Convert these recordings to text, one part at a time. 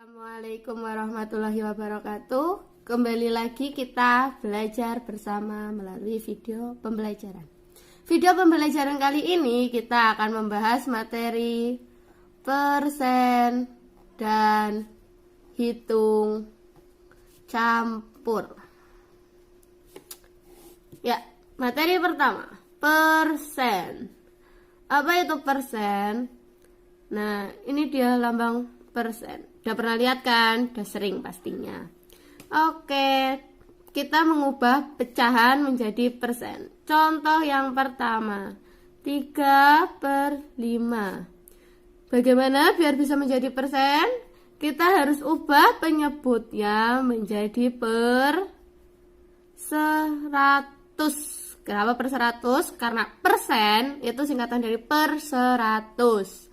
Assalamualaikum warahmatullahi wabarakatuh. Kembali lagi kita belajar bersama melalui video pembelajaran. Video pembelajaran kali ini kita akan membahas materi persen dan hitung campur. Ya, materi pertama, persen. Apa itu persen? Nah, ini dia lambang persen. Udah pernah lihat kan? Udah sering pastinya. Oke, kita mengubah pecahan menjadi persen. Contoh yang pertama, 3/5. Bagaimana biar bisa menjadi persen? Kita harus ubah penyebutnya menjadi per 100. Kenapa per 100? Karena persen itu singkatan dari per 100.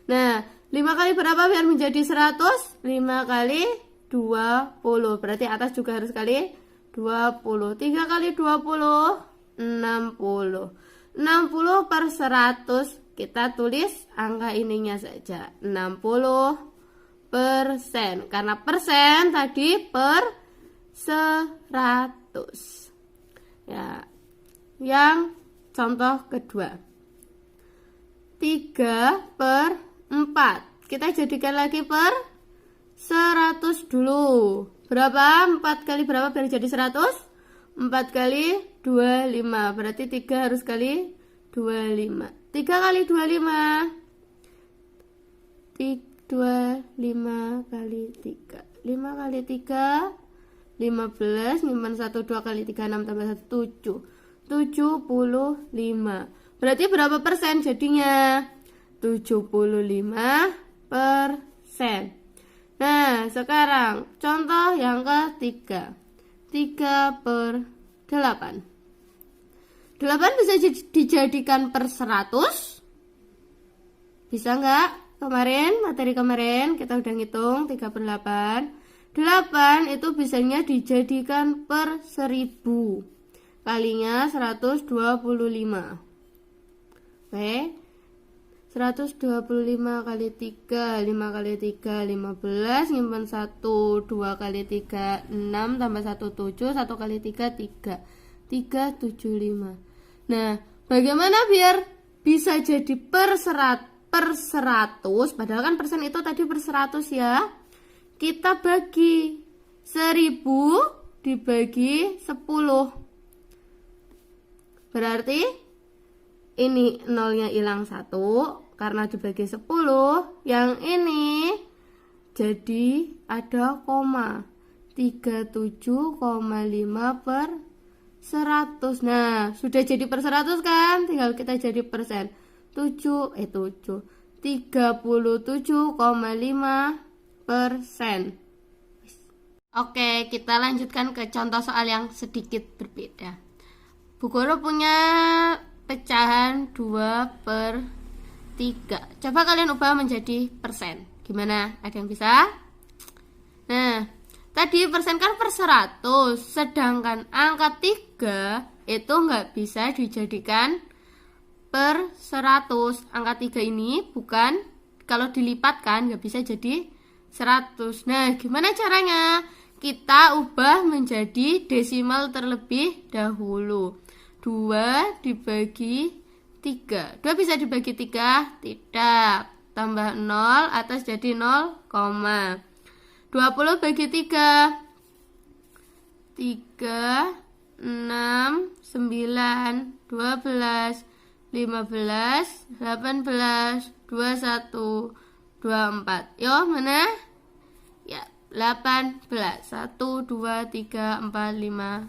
Nah, 5 kali berapa biar menjadi 100? 5 kali 20. Berarti atas juga harus kali 20. 3 kali 20, 60. 60 per 100. Kita tulis angka ininya saja, 60%. Karena persen tadi per 100. Ya. Yang contoh kedua, 3/4. Kita jadikan lagi per 100 dulu. Berapa? 4 kali berapa biar jadi 100? 4 kali 25. Berarti 3 harus kali 25. 3 kali 25. 25 kali 3. 5 kali 3. 15. Nyimpan 1, 2 kali 3, 6 tambah 1, 7. 75. Berarti berapa persen jadinya? 75%. Nah, sekarang contoh yang ketiga, 3/8. 8 bisa dijadikan per 100? Bisa nggak? Materi kemarin kita udah ngitung 3/8. 8 itu bisanya dijadikan per 1000. Kalinya 125. Oke. 125 kali 3, 5 kali 3, 15, nyimpan 1, 2 kali 3, 6, tambah 1, 7, 1 kali 3, 3, 375. Nah, bagaimana biar bisa jadi per 100, padahal kan persen itu tadi per 100 ya. Kita bagi 1000 dibagi 10. Berarti ini nolnya hilang 1 karena dibagi 10. Yang ini jadi ada koma, 37,5 per 100. Nah, sudah jadi per 100 kan? Tinggal kita jadi persen. 37,5%. Oke, kita lanjutkan ke contoh soal yang sedikit berbeda. Bu Guru punya pecahan 2/3. Coba kalian ubah menjadi persen. Gimana? Ada yang bisa? Nah, tadi persen kan per 100. Sedangkan angka 3 itu nggak bisa dijadikan per 100. Angka 3 ini bukan, kalau dilipatkan nggak bisa jadi 100. Nah, gimana caranya? Kita ubah menjadi desimal terlebih dahulu. 2 dibagi 3. 2 bisa dibagi 3? Tidak. Tambah 0, atas jadi 0, 20 bagi 3. 3, 6, 9, 12, 15, 18, 21, 24. Yo, mana? Ya, 18. 1, 2, 3, 4, 5,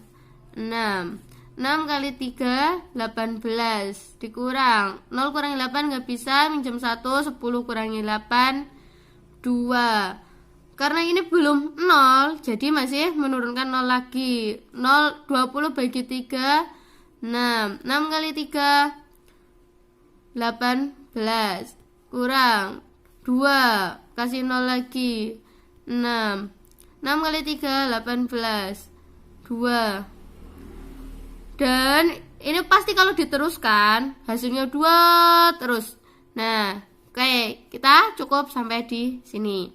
6. 6 kali 3, 18. Dikurang 0 kurangi 8 nggak bisa, minjem 1. 10 kurangi 8, 2. Karena ini belum 0, jadi masih menurunkan 0 lagi. 20 bagi 3, 6. 6 kali 3, 18. Kurang 2, kasih 0 lagi, 6. 6 kali 3, 18. 2. Dan ini pasti kalau diteruskan hasilnya 2 terus. Nah, oke, kita cukup sampai di sini.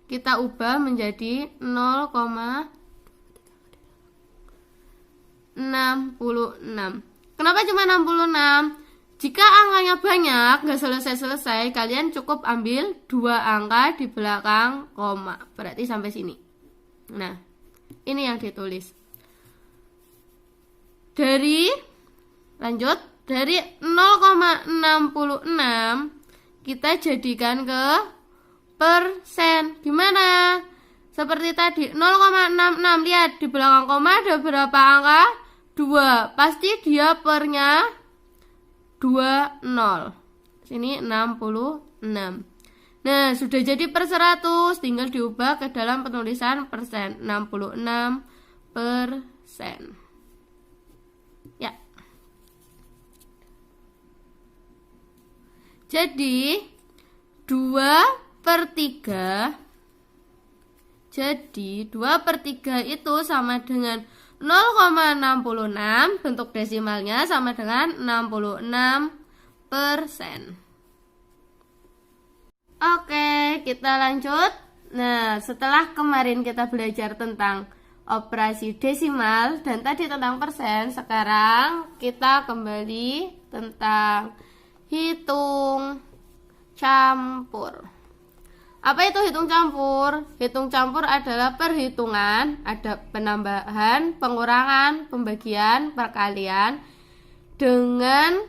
kita ubah menjadi 0,66. Kenapa cuma 66? Jika angkanya banyak, nggak selesai-selesai, kalian cukup ambil 2 angka di belakang koma. Berarti sampai sini. Nah, ini yang ditulis. Dari 0,66 kita jadikan ke persen. Gimana? Seperti tadi 0,66. Lihat di belakang koma ada berapa angka? 2. Pasti dia pernya 20. Sini 66. Nah, sudah jadi per 100, tinggal diubah ke dalam penulisan persen. 66%. Ya. Jadi 2/3. Jadi 2/3 itu sama dengan 0,66, bentuk desimalnya sama dengan 66%. Oke, kita lanjut. Nah, setelah kemarin kita belajar tentang operasi desimal dan tadi tentang persen, sekarang kita kembali tentang hitung campur. Apa itu hitung campur? Hitung campur adalah perhitungan, ada penambahan, pengurangan, pembagian, perkalian dengan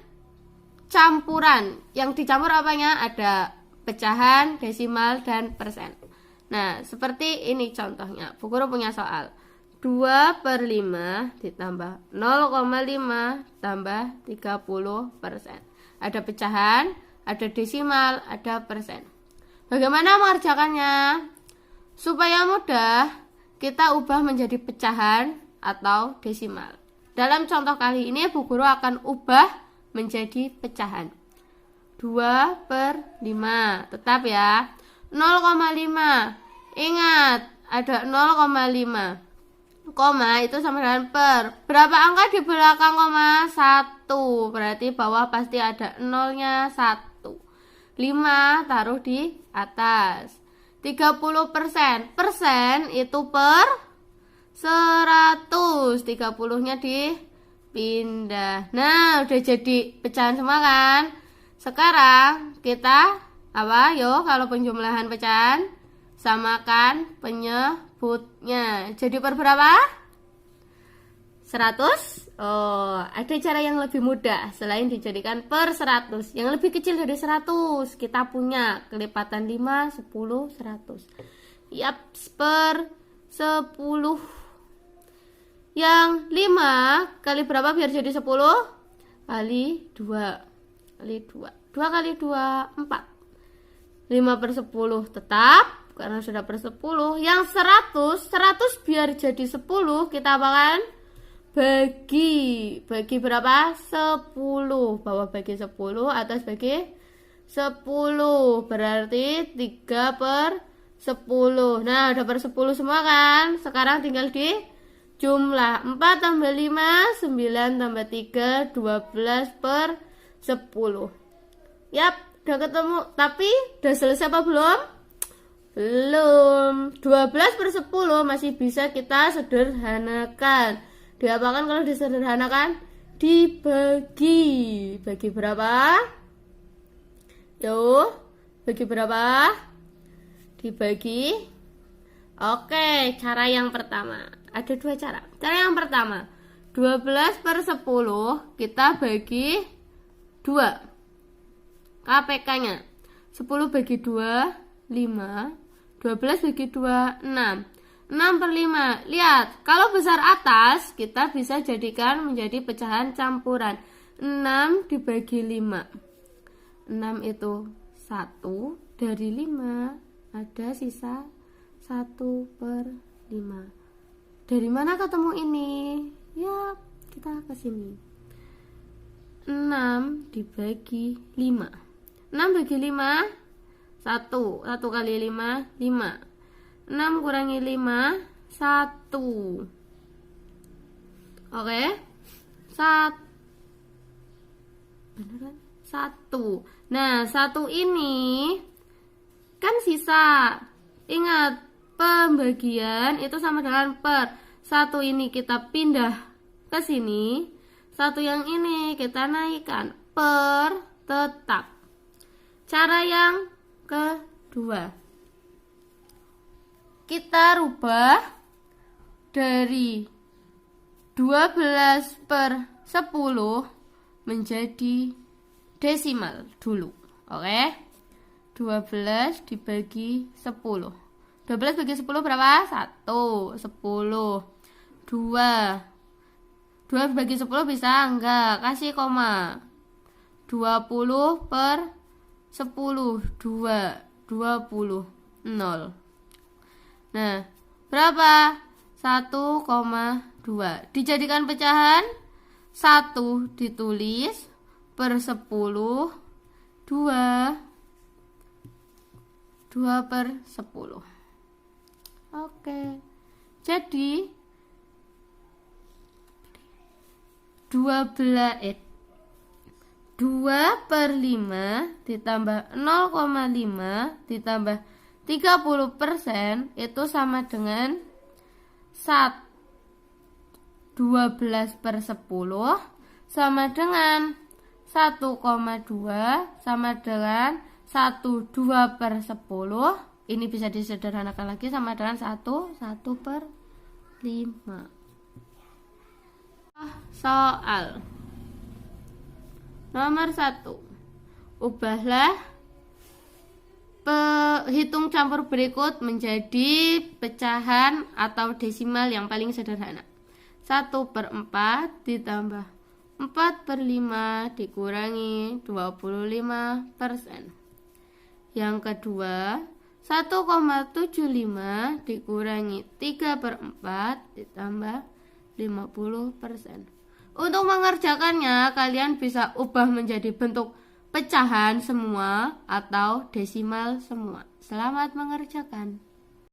campuran. Yang dicampur apanya? Ada pecahan, desimal, dan persen. Nah, seperti ini contohnya. Bu Guru punya soal. 2/5 ditambah 0,5 tambah 30%. Ada pecahan, ada desimal, ada persen. Bagaimana mengerjakannya? Supaya mudah, kita ubah menjadi pecahan atau desimal. Dalam contoh kali ini, Bu Guru akan ubah menjadi pecahan. 2/5. Tetap ya. 0,5. Ingat, ada 0,5. Koma itu sama dengan per. Berapa angka di belakang koma? 1. Berarti bawah pasti ada nolnya 1. 5 taruh di atas. 30%. Persen itu per 100. 30-nya dipindah. Nah, udah jadi pecahan semua kan? Sekarang kita apa? Yo, kalau penjumlahan pecahan samakan penyebutnya. Jadi per berapa? 100. Oh, ada cara yang lebih mudah selain dijadikan per 100. Yang lebih kecil dari 100 kita punya kelipatan 5, 10, 100. Yap, per 10. Yang 5 kali berapa biar jadi 10? Kali 2. Kali 2. 2 kali 2, 4. 5/10 tetap karena sudah per 10. Yang 100 biar jadi 10 kita apakan? Bagi berapa? 10. Bawah bagi 10, atas bagi 10. Berarti 3/10. Nah, udah per 10 semua kan? Sekarang tinggal di jumlah. 4 tambah 5, 9 tambah 3, 12/10. Yap, udah ketemu. Tapi udah selesai apa belum? Belum. 12/10 masih bisa kita sederhanakan. Diapakan kalau disederhanakan? Dibagi. Bagi berapa? Yo, bagi berapa? Dibagi. Oke, cara yang pertama. Ada 2 cara. Cara yang pertama, 12/10 kita bagi 2. KPK-nya 10 bagi 2, 5. 12 bagi 2, 6. 6/5. Lihat, kalau besar atas kita bisa jadikan menjadi pecahan campuran. 6 dibagi 5. 6 itu 1. Dari 5 ada sisa 1/5. Dari mana ketemu ini? Ya, kita ke sini. 6 dibagi 5. 6 bagi 5, 1. 1 kali 5, 5. 6 kurangi 5, 1. Oke. 1. Beneran? 1. Nah, 1 ini kan sisa. Ingat, pembagian itu sama dengan per. Satu ini kita pindah ke sini, satu yang ini kita naikkan per tetap. Cara yang kedua, kita rubah dari 12 per 10 menjadi desimal dulu. Oke, 12 dibagi 10. 12 bagi 10 berapa? 1, 10, 2. 2 bagi 10 bisa enggak? Kasih koma. 20 per 10, 2, 20, 0. Nah, berapa? 1,2. Dijadikan pecahan, 1 ditulis per 10, 2 per 10. Oke, jadi 2 per 5 ditambah 0,5 ditambah 30% itu sama dengan 12 per 10 sama dengan 1,2 sama dengan 2 per 10. Ini bisa disederhanakan lagi sama dengan 1 per 5. Soal nomor 1. Ubahlah hitung campur berikut menjadi pecahan atau desimal yang paling sederhana. 1 per 4 ditambah 4 per 5 dikurangi 25%. Yang kedua, 1,75 dikurangi 3 per 4 ditambah 50%. Untuk mengerjakannya, kalian bisa ubah menjadi bentuk pecahan semua atau desimal semua. Selamat mengerjakan.